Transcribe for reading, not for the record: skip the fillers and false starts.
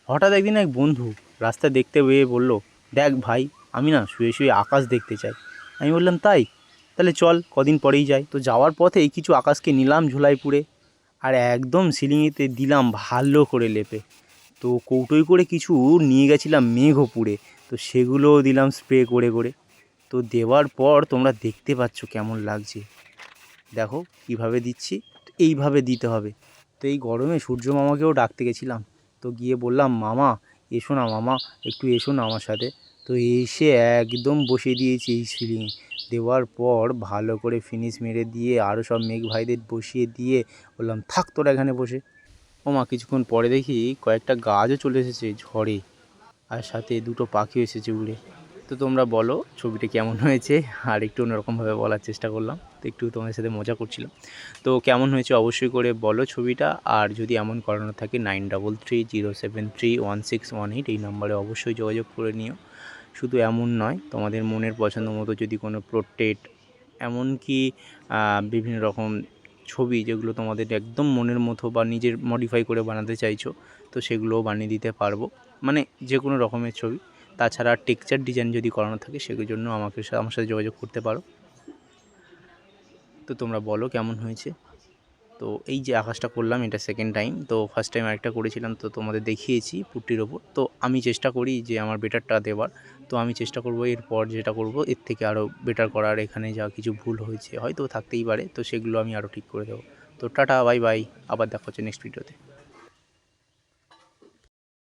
হঠাৎ একদিন এক বন্ধু রাস্তায় দেখতে পেয়ে বলল, দেখ ভাই, আমি না শুয়ে শুয়ে আকাশ দেখতে চাই। আমি বললাম, তাই? তাহলে চল, কদিন পরেই যাই। তো যাওয়ার পথেই কিছু আকাশকে নিলাম ঝোলায় পুরে, আর একদম সিলিংয়েতে দিলাম ভালো করে লেপে। তো কৌটোয় করে কিছু নিয়ে গেছিলাম মেঘপুরে, তো সেগুলোও দিলাম স্প্রে করে করে। তো দেওয়ার পর তোমরা দেখতে পাচ্ছ কেমন লাগছে। দেখো কীভাবে দিচ্ছি, এইভাবে দিতে হবে। তো এই গরমে সূর্য মামাকেও ডাকতে গেছিলাম। তো গিয়ে বললাম, মামা এসো না, মামা একটু এসো না আমার সাথে। তো এসে একদম বসিয়ে দিয়েছি এই সিলিংয়ে। দেওয়ার পর ভালো করে ফিনিশ মেরে দিয়ে আরও সব মেঘ ভাইদের বসিয়ে দিয়ে বললাম, থাক তোরা এখানে বসে। ও মা, কিছুক্ষণ পরে দেখি কয়েকটা গাছও চলে এসেছে ঝড়ে, আর সাথে দুটো পাখি এসেছে উড়ে। তো তোমরা বলো ছবিটা কেমন হয়েছে। আর একটু অন্যরকমভাবে বলার চেষ্টা করলাম, তো একটু তোমাদের সাথে মজা করছিলাম। তো কেমন হয়েছে অবশ্যই করে বলো ছবিটা। আর যদি এমন করানো থাকে 9330731618 এই নাম্বারে অবশ্যই যোগাযোগ করে নিও। শুধু এমন নয়, তোমাদের মনের পছন্দ মতো যদি কোনো পোর্ট্রেট, এমনকি বিভিন্ন রকম ছবি যেগুলো তোমাদের একদম মনের মতো বা নিজের মডিফাই করে বানাতে চাইছো, তো সেগুলোও বানিয়ে দিতে পারবো। মানে যে কোনো রকমের ছবি। তাছাড়া টেক্সচার ডিজাইন যদি করানো থাকে সেগুলোর জন্য আমার সাথে যোগাযোগ করতে পারো। তো তোমরা বলো কেমন হয়েছে। তো এই যে আকাশটা করলাম, এটা সেকেন্ড টাইম। তো ফার্স্ট টাইম আরেকটা করেছিলাম, তো তোমাদের দেখিয়েছি পুট্টির ওপর। তো আমি চেষ্টা করি যে আমার বেটারটা দেওয়ার। তো আমি চেষ্টা করব এরপর যেটা করব এর থেকে আরও বেটার করার। এখানে যা কিছু ভুল হয়েছে হয়তো থাকতেই পারে, তো সেগুলো আমি আরও ঠিক করে দেবো। তো টাটা, বাই বাই, আবার দেখা হচ্ছে নেক্সট ভিডিওতে।